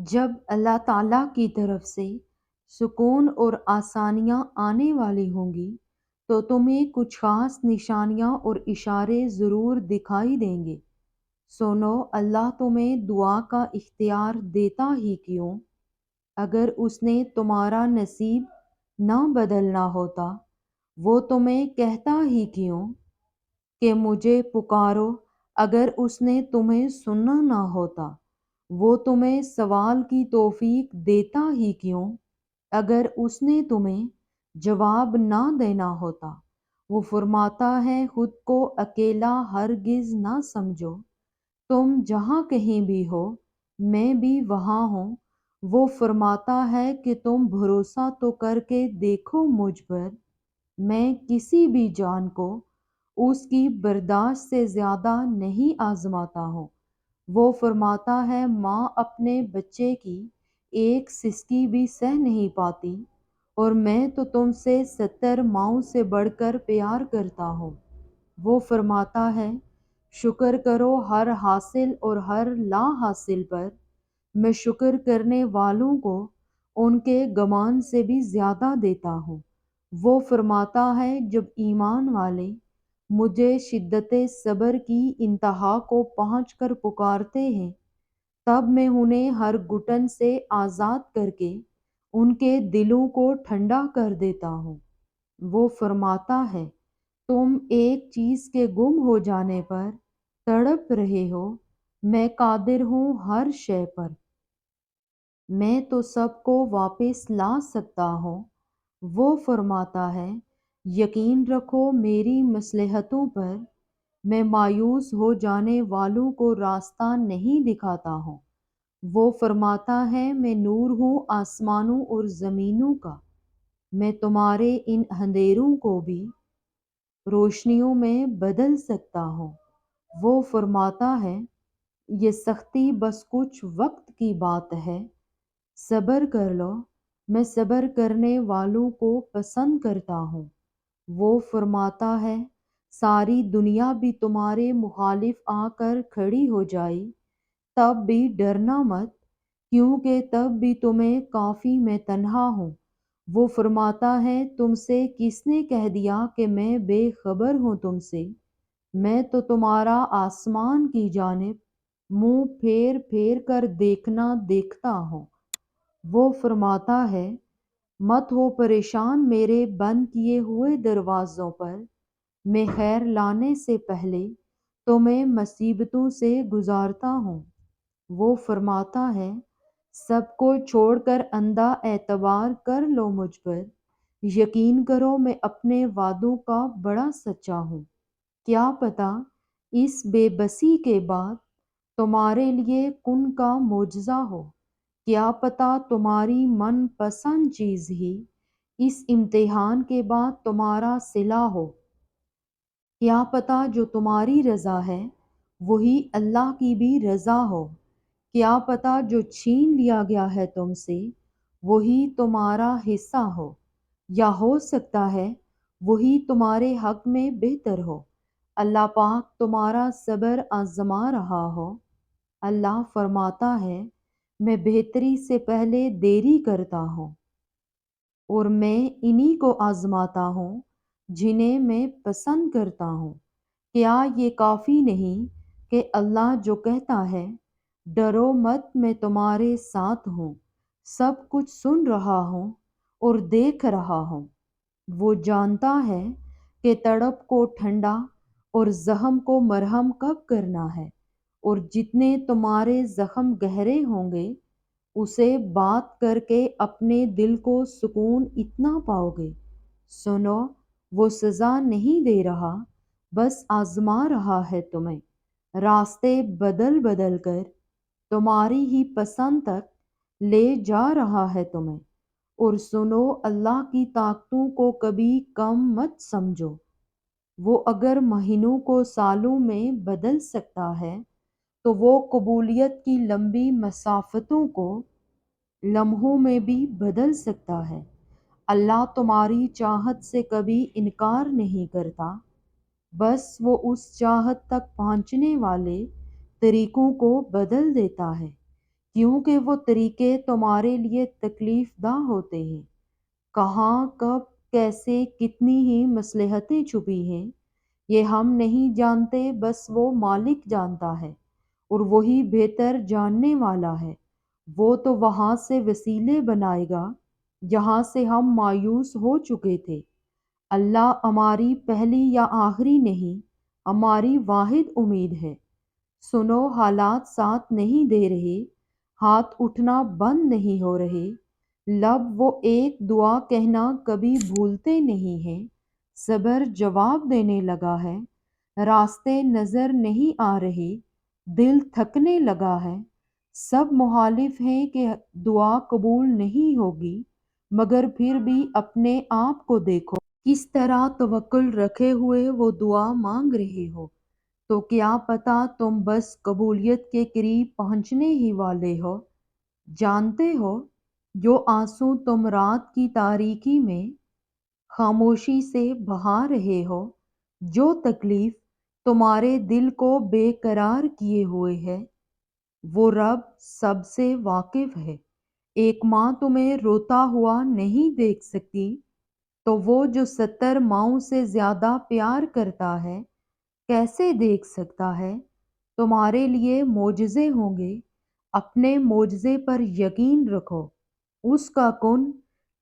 جب اللہ تعالیٰ کی طرف سے سکون اور آسانیاں آنے والی ہوں گی تو تمہیں کچھ خاص نشانیاں اور اشارے ضرور دکھائی دیں گے۔ سنو، اللہ تمہیں دعا کا اختیار دیتا ہی کیوں؟ اگر اس نے تمہارا نصیب نہ بدلنا ہوتا، وہ تمہیں کہتا ہی کیوں کہ مجھے پکارو؟ اگر اس نے تمہیں سننا نہ ہوتا، وہ تمہیں سوال کی توفیق دیتا ہی کیوں؟ اگر اس نے تمہیں جواب نہ دینا ہوتا، وہ فرماتا ہے خود کو اکیلا ہرگز نہ سمجھو، تم جہاں کہیں بھی ہو میں بھی وہاں ہوں۔ وہ فرماتا ہے کہ تم بھروسہ تو کر کے دیکھو مجھ پر، میں کسی بھی جان کو اس کی برداشت سے زیادہ نہیں آزماتا ہوں۔ وہ فرماتا ہے ماں اپنے بچے کی ایک سسکی بھی سہ نہیں پاتی، اور میں تو تم سے 70 ماؤں سے بڑھ کر پیار کرتا ہوں۔ وہ فرماتا ہے شکر کرو ہر حاصل اور ہر لا حاصل پر، میں شکر کرنے والوں کو ان کے گمان سے بھی زیادہ دیتا ہوں۔ وہ فرماتا ہے جب ایمان والے مجھے شدت صبر کی انتہا کو پہنچ کر پکارتے ہیں، تب میں انہیں ہر گھٹن سے آزاد کر کے ان کے دلوں کو ٹھنڈا کر دیتا ہوں۔ وہ فرماتا ہے تم ایک چیز کے گم ہو جانے پر تڑپ رہے ہو، میں قادر ہوں ہر شے پر، میں تو سب کو واپس لا سکتا ہوں۔ وہ فرماتا ہے یقین رکھو میری مصلحتوں پر، میں مایوس ہو جانے والوں کو راستہ نہیں دکھاتا ہوں۔ وہ فرماتا ہے میں نور ہوں آسمانوں اور زمینوں کا، میں تمہارے ان اندھیروں کو بھی روشنیوں میں بدل سکتا ہوں۔ وہ فرماتا ہے یہ سختی بس کچھ وقت کی بات ہے، صبر کر لو، میں صبر کرنے والوں کو پسند کرتا ہوں۔ وہ فرماتا ہے ساری دنیا بھی تمہارے مخالف آ کر کھڑی ہو جائے تب بھی ڈرنا مت، کیونکہ تب بھی تمہیں کافی میں تنہا ہوں۔ وہ فرماتا ہے تم سے کس نے کہہ دیا کہ میں بے خبر ہوں تم سے؟ میں تو تمہارا آسمان کی جانب منہ پھیر پھیر کر دیکھنا دیکھتا ہوں۔ وہ فرماتا ہے مت ہو پریشان میرے بند کیے ہوئے دروازوں پر، میں خیر لانے سے پہلے تمہیں مصیبتوں سے گزارتا ہوں۔ وہ فرماتا ہے سب کو چھوڑ کر اندھا اعتبار کر لو مجھ پر، یقین کرو میں اپنے وعدوں کا بڑا سچا ہوں۔ کیا پتہ اس بے بسی کے بعد تمہارے لیے کن کا معجزہ ہو، کیا پتہ تمہاری من پسند چیز ہی اس امتحان کے بعد تمہارا صلہ ہو، کیا پتہ جو تمہاری رضا ہے وہی اللہ کی بھی رضا ہو، کیا پتہ جو چھین لیا گیا ہے تم سے وہی تمہارا حصہ ہو، یا ہو سکتا ہے وہی تمہارے حق میں بہتر ہو۔ اللہ پاک تمہارا صبر آزما رہا ہو۔ اللہ فرماتا ہے میں بہتری سے پہلے دیری کرتا ہوں، اور میں انہی کو آزماتا ہوں جنہیں میں پسند کرتا ہوں۔ کیا یہ کافی نہیں کہ اللہ جو کہتا ہے ڈرو مت میں تمہارے ساتھ ہوں، سب کچھ سن رہا ہوں اور دیکھ رہا ہوں۔ وہ جانتا ہے کہ تڑپ کو ٹھنڈا اور زخم کو مرہم کب کرنا ہے، اور جتنے تمہارے زخم گہرے ہوں گے اسے بات کر کے اپنے دل کو سکون اتنا پاؤ گے۔ سنو، وہ سزا نہیں دے رہا، بس آزما رہا ہے تمہیں، راستے بدل بدل کر تمہاری ہی پسند تک لے جا رہا ہے تمہیں۔ اور سنو، اللہ کی طاقتوں کو کبھی کم مت سمجھو، وہ اگر مہینوں کو سالوں میں بدل سکتا ہے تو وہ قبولیت کی لمبی مسافتوں کو لمحوں میں بھی بدل سکتا ہے۔ اللہ تمہاری چاہت سے کبھی انکار نہیں کرتا، بس وہ اس چاہت تک پہنچنے والے طریقوں کو بدل دیتا ہے، کیونکہ وہ طریقے تمہارے لیے تکلیف دہ ہوتے ہیں۔ کہاں، کب، کیسے، کتنی ہی مصلحتیں چھپی ہیں، یہ ہم نہیں جانتے، بس وہ مالک جانتا ہے، اور وہی بہتر جاننے والا ہے۔ وہ تو وہاں سے وسیلے بنائے گا جہاں سے ہم مایوس ہو چکے تھے۔ اللہ ہماری پہلی یا آخری نہیں، ہماری واحد امید ہے۔ سنو، حالات ساتھ نہیں دے رہے، ہاتھ اٹھنا بند نہیں ہو رہے، لب وہ ایک دعا کہنا کبھی بھولتے نہیں ہیں، صبر جواب دینے لگا ہے، راستے نظر نہیں آ رہے، دل تھکنے لگا ہے، سب مخالف ہیں کہ دعا قبول نہیں ہوگی، مگر پھر بھی اپنے آپ کو دیکھو، کس طرح توکل رکھے ہوئے وہ دعا مانگ رہے ہو۔ تو کیا پتہ تم بس قبولیت کے قریب پہنچنے ہی والے ہو۔ جانتے ہو، جو آنسو تم رات کی تاریکی میں خاموشی سے بہا رہے ہو، جو تکلیف تمہارے دل کو بے قرار کیے ہوئے ہے، وہ رب سب سے واقف ہے۔ ایک ماں تمہیں روتا ہوا نہیں دیکھ سکتی، تو وہ جو 70 ماؤں سے زیادہ پیار کرتا ہے کیسے دیکھ سکتا ہے۔ تمہارے لیے معجزے ہوں گے، اپنے معجزے پر یقین رکھو، اس کا کن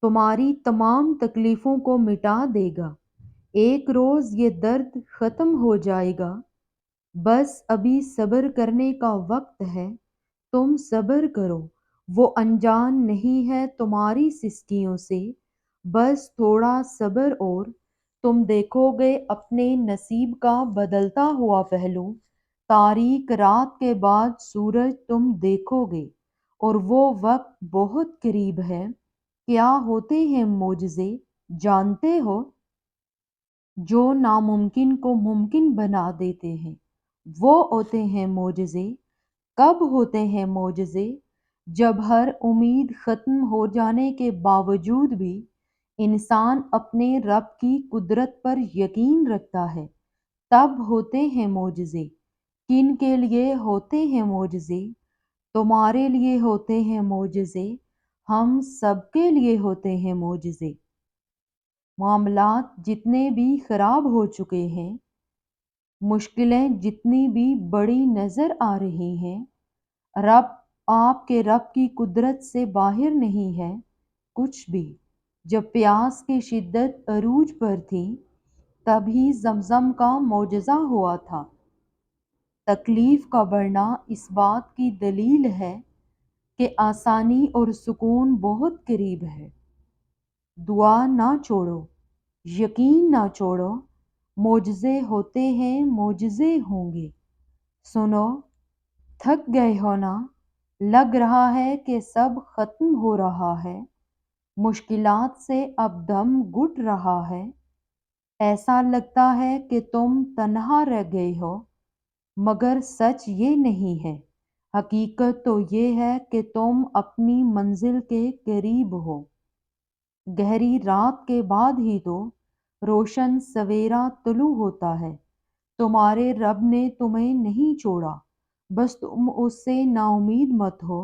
تمہاری تمام تکلیفوں کو مٹا دے گا۔ ایک روز یہ درد ختم ہو جائے گا، بس ابھی صبر کرنے کا وقت ہے، تم صبر کرو، وہ انجان نہیں ہے تمہاری سستیوں سے، بس تھوڑا صبر اور تم دیکھو گے اپنے نصیب کا بدلتا ہوا پہلو، تاریک رات کے بعد سورج تم دیکھو گے، اور وہ وقت بہت قریب ہے۔ کیا ہوتے ہیں معجزے، جانتے ہو؟ جو ناممکن کو ممکن بنا دیتے ہیں، وہ ہوتے ہیں معجزے۔ کب ہوتے ہیں معجزے؟ جب ہر امید ختم ہو جانے کے باوجود بھی انسان اپنے رب کی قدرت پر یقین رکھتا ہے، تب ہوتے ہیں معجزے۔ کن کے لیے ہوتے ہیں معجزے؟ تمہارے لیے ہوتے ہیں معجزے، ہم سب کے لیے ہوتے ہیں معجزے۔ معاملات جتنے بھی خراب ہو چکے ہیں، مشکلیں جتنی بھی بڑی نظر آ رہی ہیں، رب آپ کے رب کی قدرت سے باہر نہیں ہے کچھ بھی۔ جب پیاس کی شدت عروج پر تھی، تبھی زمزم کا معجزہ ہوا تھا۔ تکلیف کا بڑھنا اس بات کی دلیل ہے کہ آسانی اور سکون بہت قریب ہے۔ دعا نہ چھوڑو، یقین نہ چھوڑو، معجزے ہوتے ہیں، معجزے ہوں گے۔ سنو، تھک گئے ہو نا؟ لگ رہا ہے کہ سب ختم ہو رہا ہے، مشکلات سے اب دم گھٹ رہا ہے، ایسا لگتا ہے کہ تم تنہا رہ گئے ہو، مگر سچ یہ نہیں ہے۔ حقیقت تو یہ ہے کہ تم اپنی منزل کے قریب ہو۔ گہری رات کے بعد ہی تو روشن سویرا طلوع ہوتا ہے۔ تمہارے رب نے تمہیں نہیں چھوڑا، بس تم اس سے نا امید مت ہو،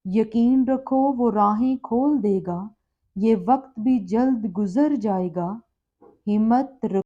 یقین رکھو وہ راہیں کھول دے گا، یہ وقت بھی جلد گزر جائے گا، ہمت رکھو۔